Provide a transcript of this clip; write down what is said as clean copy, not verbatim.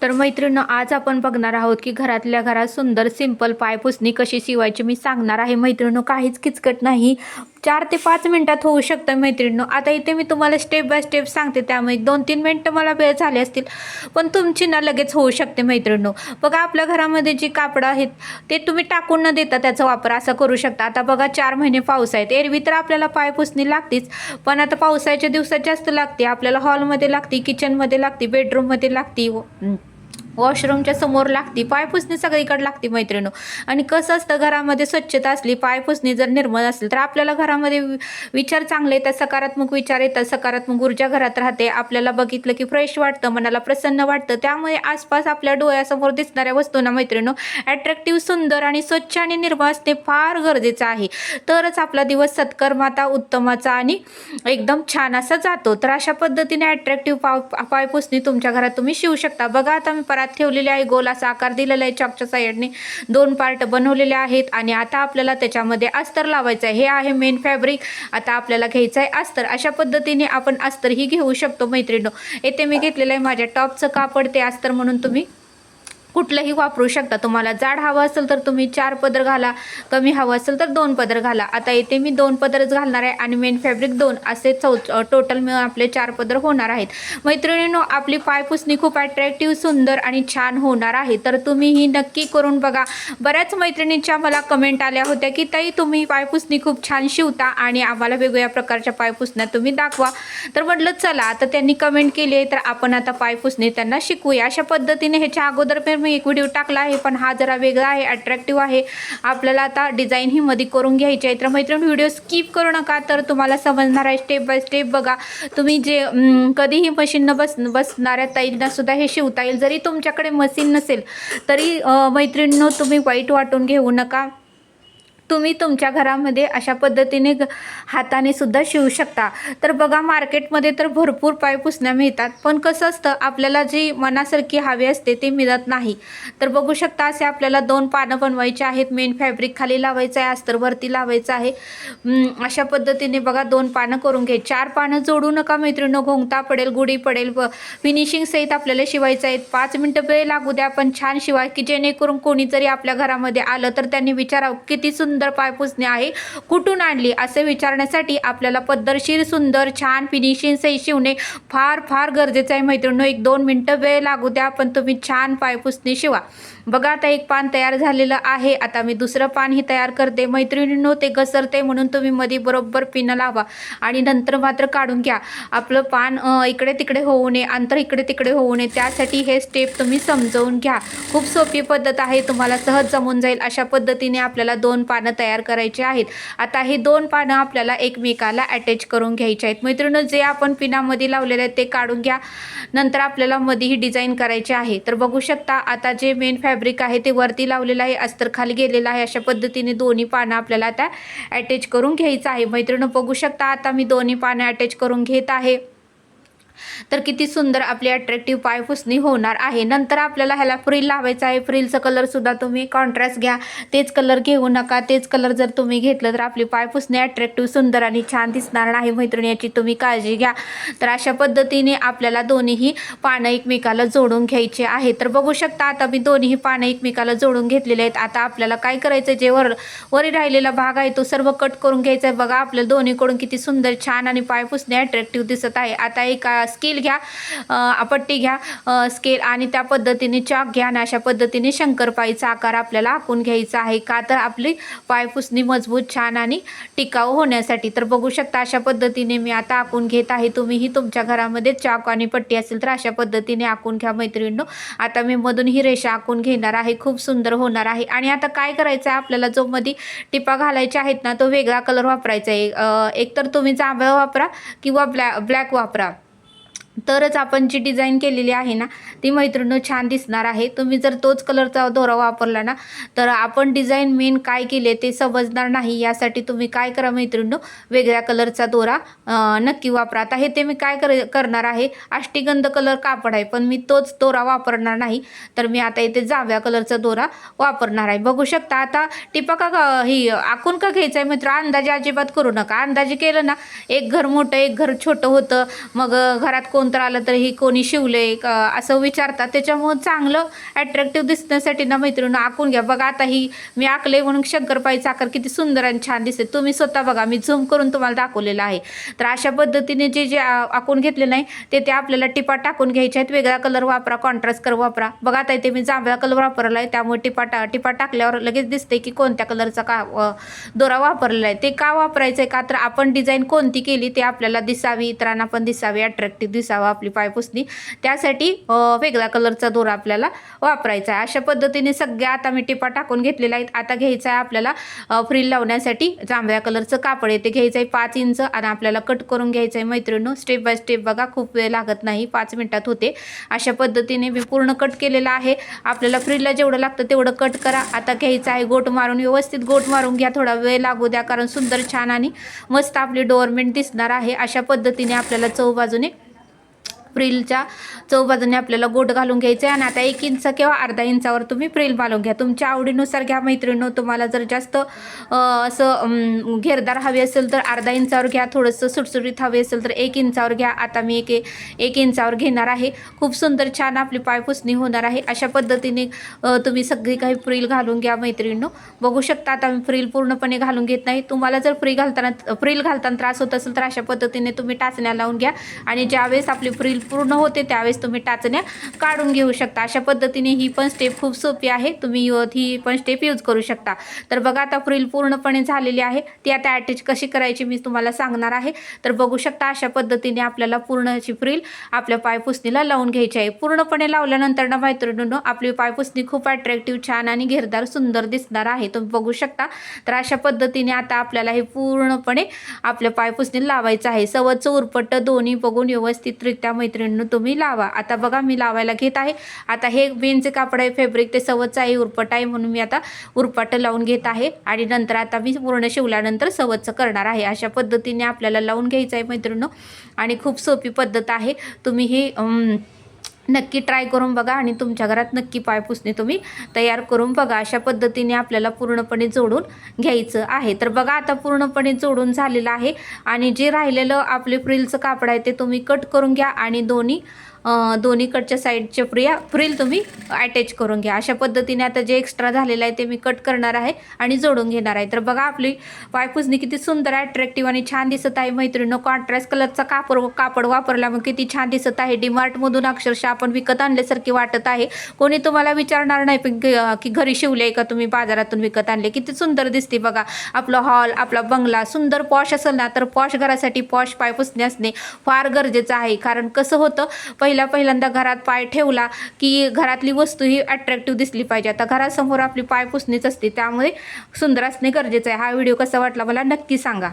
तर मैत्रिणींनो, आज आपण बघणार आहोत की घरातल्या घरात सुंदर सिंपल पायपुसणी कशी शिवायची मी सांगणार आहे मैत्रिणींनो. काहीच किचकट नाही, 4 ते 5 मिनिटात होऊ शकतं मैत्रिणींनो. आता इथे मी तुम्हाला स्टेप बाय स्टेप सांगते, त्यामुळे 2-3 मिनिटं मला वेळ झाले असतील, पण तुमची ना लगेच होऊ शकते मैत्रिणींनो. बघा, आपल्या घरामध्ये जी कापडं आहेत ते तुम्ही टाकून न देता त्याचा वापर असा करू शकता. आता बघा, 4 महिने पाऊस आहेत, एरवी तर आपल्याला पायपुसणी लागतीच, पण आता पावसाच्या दिवसात जास्त लागते आपल्याला. हॉलमध्ये लागते, किचनमध्ये लागते, बेडरूममध्ये लागते, वॉशरूमच्या समोर लागते, पायपुसणी सगळीकडे लागते मैत्रिणींनो. आणि कसं असतं, घरामध्ये स्वच्छता असली, पायपुसणी जर निर्मळ असेल तर आपल्याला घरामध्ये विचार चांगले येतात, सकारात्मक विचार येतात, सकारात्मक ऊर्जा घरात राहते. आपल्याला बघितलं की फ्रेश वाटतं, मनाला प्रसन्न वाटतं. त्यामुळे आसपास आपल्या डोळ्यासमोर दिसणाऱ्या वस्तूंना मैत्रिणींनो अट्रॅक्टिव्ह, सुंदर आणि स्वच्छ आणि निर्मळ असणे फार गरजेचं आहे. तरच आपला दिवस सत्कर्माचा, उत्तमाचा आणि एकदम छान असा जातो. तर अशा पद्धतीने अट्रॅक्टिव्ह पायपुसणी तुमच्या घरात तुम्ही शिवू शकता. बघा, आता मी परात ठेवलेले आहे, गोल असा आकार दिलेला आहे, चॉकच्या साईडने 2 पार्ट बनवलेले आहेत. आणि आता आपल्याला त्याच्यामध्ये अस्तर लावायचं आहे. हे आहे मेन फॅब्रिक. आता आपल्याला घ्यायचं आहे अस्तर. अशा पद्धतीने आपण अस्तर ही घेऊ शकतो मैत्रिणींनो. येथे मी घेतलेलं आहे माझ्या टॉपचं कापड, ते अस्तर म्हणून तुम्ही कुठलंही वापरू शकता. तुम्हाला जाड हवं असेल तर तुम्ही 4 पदर घाला, कमी हवं असेल तर 2 पदर घाला. आता इथे मी 2 पदरच घालणार आहे आणि मेन फॅब्रिक 2 असे टोटल मिळून आपले 4 पदर होणार आहेत. मैत्रिणींनो, आपली पायपुसणी खूप अट्रॅक्टिव्ह, सुंदर आणि छान होणार आहे. तर तुम्ही ही नक्की करून बघा. बऱ्याच मैत्रिणींच्या मला कमेंट आल्या होत्या की ताई, तुम्ही पायपुसणी खूप छान शिवता आणि आम्हाला वेगवेगळ्या प्रकारच्या पायपुसण्या तुम्ही दाखवा. तर म्हटलं चला, आता त्यांनी कमेंट केली आहे तर आपण आता पायपुसणी त्यांना शिकूया. अशा पद्धतीने ह्याच्या अगोदर मी एक व्हिडिओ टाकला आहे, पण हा जरा वेगळा आहे, अट्रॅक्टिव्ह आहे. आपल्याला आता डिझाईन ही मध्ये करून घ्यायची आहे. तर मैत्रिणी, व्हिडिओ स्किप करू नका, तर तुम्हाला समजणार आहे. स्टेप बाय स्टेप बघा. तुम्ही जे कधीही मशीन बसणाऱ्या ताईंना सुद्धा हे शिवता येईल. जरी तुमच्याकडे मशीन नसेल तरी मैत्रिणींनो, तुम्ही वाईट वाटून घेऊ नका. तुम्ही तुमच्या घरामध्ये अशा पद्धतीने हाताने सुद्धा शिवू शकता. तर बघा, मार्केटमध्ये तर भरपूर पायपुसण्या मिळतात, पण कसं असतं, आपल्याला जी मनासारखी हवी असते ते मिळत नाही. तर बघू शकता, असे आपल्याला 2 पानं बनवायचे आहेत. मेन फॅब्रिक खाली लावायचं आहे, अस्तर वरती लावायचं आहे. अशा पद्धतीने बघा 2 पानं करून घे. 4 पानं जोडू नका मैत्रिणींनो, घोंगता पडेल, गुढी पडेल. फिनिशिंग सहित आपल्याला शिवायचं आहे. 5 मिनिटं वेळ लागू द्या, पण छान शिवा, की जेणेकरून कोणी जरी आपल्या घरामध्ये आलं तर त्यांनी विचारावं, किती सुंदर पायपुसणी आहे, कुठून आणली, असे विचारण्यासाठी आपल्याला पद्धतशीर, सुंदर, छान फिनिशिंग सहित शिवणे फार फार गरजेचं आहे मैत्रिणींनो. 1-2 मिनिटं वेळ लागू द्या, पण तुम्ही छान पायपुसणी शिवा. बघा, आता एक पान तयार झालेलं आहे. आता मी दुसरं पान ही तयार करते मैत्रिणींनो. ते घसरते म्हणून तुम्ही मध्ये बरोबर पिन लावा आणि नंतर मात्र काढून घ्या. आपलं पान इकडे तिकडे होऊ नये, अंतर इकडे तिकडे होऊ नये, त्यासाठी हे स्टेप तुम्ही समजावून घ्या. खूप सोपी पद्धत आहे, तुम्हाला सहज जमून जाईल. अशा पद्धतीने आपल्याला 2 पानं तयार करायचे आहेत. आता हे 2 पानं आपल्याला एकमेकाला अटॅच करून घ्यायचे आहेत मैत्रिणींनो. जे आपण पिनामध्ये लावलेले आहेत ते काढून घ्या. नंतर आपल्याला मध्ये ही डिझाईन करायची आहे. तर बघू शकता, आता जे मेन फॅब्रिक आहे ते वरती लावलेलं आहे, अस्तर खाली गेलेलं आहे. अशा पद्धतीने दोन्ही पानं आपल्याला आता अटॅच करून घ्यायचं आहे मैत्रिणींनो. बघू शकता, आता मी दोन्ही पानं अटॅच करून घेत आहे. तर किती सुंदर आपली अट्रॅक्टिव्ह पायपुसणी होणार आहे. नंतर आपल्याला ह्याला फ्रिल लावायचं आहे. फ्रिलचं कलर सुद्धा तुम्ही कॉन्ट्रास्ट घ्या, तेच कलर घेऊ नका. तेच कलर जर तुम्ही घेतलं तर आपली पायपुसणी अट्रॅक्टिव्ह, सुंदर आणि छान दिसणार नाही मैत्रिणी, याची तुम्ही काळजी घ्या. तर अशा पद्धतीने आपल्याला दोन्हीही पानं एकमेकाला जोडून घ्यायचे आहे. तर बघू शकता, आता मी दोन्ही पानं एकमेकाला जोडून घेतलेले आहेत. आता आपल्याला काय करायचं, जे वरी राहिलेला भाग आहे तो सर्व कट करून घ्यायचा आहे. बघा, आपल्याला दोन्हीकडून किती सुंदर, छान आणि पायपुसणी अट्रॅक्टिव्ह दिसत आहे. आता एक स्केल घ्या, पट्टी घ्या, स्केल, आणि त्या पद्धतीने चॉक घ्या आणि अशा पद्धतीने शंकरपाईचा आकार आपल्याला आखून घ्यायचा आहे. का तर आपली पायपुसणी मजबूत, छान आणि टिकाऊ होण्यासाठी. तर बघू शकता, अशा पद्धतीने मी आता आखून घेत आहे. तुम्हीही तुमच्या घरामध्ये चॉक आणि पट्टी असेल तर अशा पद्धतीने आखून घ्या मैत्रिणींनो. आता मी मधून ही रेषा आखून घेणार आहे. खूप सुंदर होणार आहे. आणि आता काय करायचं आहे, आपल्याला जो मध्ये टिपा घालायच्या आहेत ना, तो वेगळा कलर वापरायचा आहे. एकतर तुम्ही जांभळा वापरा किंवा ब्लॅक वापरा, तरच आपण जी डिझाईन केलेली आहे ना ती मैत्रिणींनो छान दिसणार आहे. तुम्ही जर तोच कलरचा दोरा वापरला ना तर आपण डिझाईन मेन काय केले ते समजणार नाही. यासाठी तुम्ही काय करा मैत्रिणींनो, वेगळ्या कलरचा दोरा नक्की वापरा. आता हे ते मी काय करणार आहे, अष्टगंध कलर कापड आहे, पण मी तोच दोरा वापरणार नाही. तर मी आता इथे जांभळ्या कलरचा दोरा वापरणार आहे. बघू शकता, आता टिपा का ही आखून का घ्यायचं आहे मित्र, अंदाजे अजिबात करू नका. अंदाजे केलं ना, एक घर मोठं एक घर छोटं होतं, मग घरात कोण कोण तर आलं तर ही कोणी शिवले असं विचारतात. त्याच्यामुळं चांगलं अट्रॅक्टिव्ह दिसण्यासाठी ना मैत्रिणी आखून घ्या. बघा आता ही मी आखले म्हणून शंकरपाळीचा आकार किती सुंदर आणि छान दिसते. तुम्ही स्वतः बघा, मी झूम करून तुम्हाला दाखवलेलं आहे. तर अशा पद्धतीने जे आखून घेतले नाही ते आपल्याला टिपा टाकून घ्यायचे आहेत. वेगळा कलर वापरा, कॉन्ट्रास्ट कलर वापरा. बघा आता इथे मी जांभळा कलर वापरला आहे, त्यामुळे टिपा टाकल्यावर लगेच दिसते की कोणत्या कलरचा दोरा वापरलेला आहे. ते का वापरायचं आहे का तर आपण डिझाईन कोणती केली ते आपल्याला दिसावी, इतरांना पण दिसावी, अट्रॅक्टिव्ह दिसावं आपली पायपुसणी, त्यासाठी वेगळा कलरचा दोरा आपल्याला वापरायचा आहे. अशा पद्धतीने सगळ्या आता मी टिपा टाकून घेतलेल्या आहेत. आता घ्यायचं आहे आपल्याला फ्रिल लावण्यासाठी जांभळ्या कलरचं कापड आहे, ते घ्यायचं आहे 5 इंच आणि आपल्याला कट करून घ्यायचं आहे मैत्रिणींनो. स्टेप बाय स्टेप बघा, खूप वेळ लागत नाही, 5 मिनिटात होते. अशा पद्धतीने मी पूर्ण कट केलेला आहे. आपल्याला फ्रिलला जेवढं लागतं तेवढं कट करा. आता घ्यायचं आहे गोट मारून, व्यवस्थित गोट मारून घ्या, थोडा वेळ लागू द्या, कारण सुंदर छान आणि मस्त आपली डोअरमेट दिसणार आहे. अशा पद्धतीने आपल्याला चौबाजूने फ्रिलच्या चौबाजूने आपल्याला गोट घालून घ्यायचं आहे. आणि आता 1 इंच किंवा अर्धा इंचावर तुम्ही फ्रिल घालून घ्या, तुमच्या आवडीनुसार घ्या मैत्रिणींनो. तुम्हाला जर जास्त असं घेरदार हवी असेल तर अर्धा इंचावर घ्या, थोडंसं सुटसुटीत हवी असेल तर 1 इंचावर घ्या. आता मी एक इंचावर घेणार आहे. खूप सुंदर छान आपली पायपुसणी होणार आहे. अशा पद्धतीने तुम्ही सगळी काही फ्रिल घालून घ्या मैत्रिणींनो. बघू शकता आता मी फ्रिल पूर्णपणे घालून घेत नाही. तुम्हाला जर फ्रिल घालताना त्रास होत असेल तर अशा पद्धतीने तुम्ही टाचण्या लावून घ्या, आणि ज्यावेळेस आपली फ्रिल पूर्ण होते त्यावेळेस तुम्ही टाचण्या काढून घेऊ शकता. अशा पद्धतीने ही पण स्टेप खूप सोपी आहे, तुम्ही ही पण स्टेप यूज करू शकता. तर बघा आता फ्रिल पूर्णपणे झालेली आहे, ती आता अटॅच कशी करायची मी तुम्हाला सांगणार आहे. तर बघू शकता अशा पद्धतीने आपल्याला पूर्ण अशी फ्रिल आपल्या पायपुसणीला लावून घ्यायची आहे. पूर्णपणे लावल्यानंतर ना मैत्रिणींनो आपली पायपुसणी खूप अट्रॅक्टिव्ह छान आणि घेरदार सुंदर दिसणार आहे, तुम्ही बघू शकता. तर अशा पद्धतीने आता आपल्याला हे पूर्णपणे आपल्या पायपुसणीला लावायचं आहे. सवच उरपट दोन्ही बघून व्यवस्थितरित्या मैत्रिणींनो तुम्ही लावा. आता बघा मी लावायला घेत आहे. आता हे बेनचे कापड आहे, फॅब्रिक ते सवच आहे, उरपट आहे, म्हणून मी आता उरपट लावून घेत आहे. आणि नंतर आता मी पूर्ण शिवल्यानंतर सवच करणार आहे. अशा पद्धतीने आपल्याला लावून घ्यायचं आहे मैत्रिणींनो, आणि खूप सोपी पद्धत आहे. तुम्ही ही नक्की ट्राय करून बघा आणि तुमच्या घरात नक्की पायपुसणी तुम्ही तयार करून बघा. अशा पद्धतीने आपल्याला पूर्णपणे जोडून घ्यायचं आहे. तर बघा आता पूर्णपणे जोडून झालेलं आहे, आणि जे राहिलेलं आपले फ्रिलचं कापड आहे ते तुम्ही कट करून घ्या, आणि दोन्हीकडच्या साईडचे फ्रिल तुम्ही अटॅच करून घ्या. अशा पद्धतीने आता जे एक्स्ट्रा झालेलं आहे ते मी कट करणार आहे आणि जोडून घेणार आहे. तर बघा आपली पायपुसणी किती सुंदर अट्रॅक्टिव्ह आणि छान दिसत आहे मैत्रिणींनो. कॉन्ट्रास्ट कलरचा कापड वापरल्यामुळे किती छान दिसत आहे. डीमार्टमधून अक्षरशः आपण विकत आणल्यासारखी वाटत आहे. कोणी तुम्हाला विचारणार नाही पण की घरी शिवले का तुम्ही बाजारातून विकत आणले. किती सुंदर दिसते बघा. आपला हॉल, आपला बंगला सुंदर पॉश असेल ना, तर पॉश घरासाठी पॉश पायपुसणी असणे फार गरजेचं आहे. कारण कसं होतं, पहिल्यांदा घरात पाय ठेवला की घरातली वस्तू ही अट्रॅक्टिव्ह दिसली पाहिजे. आता घरासमोर आपली पायपुसणीच असते, त्यामुळे सुंदर असणे गरजेचं आहे. हा व्हिडिओ कसा वाटला मला नक्की सांगा.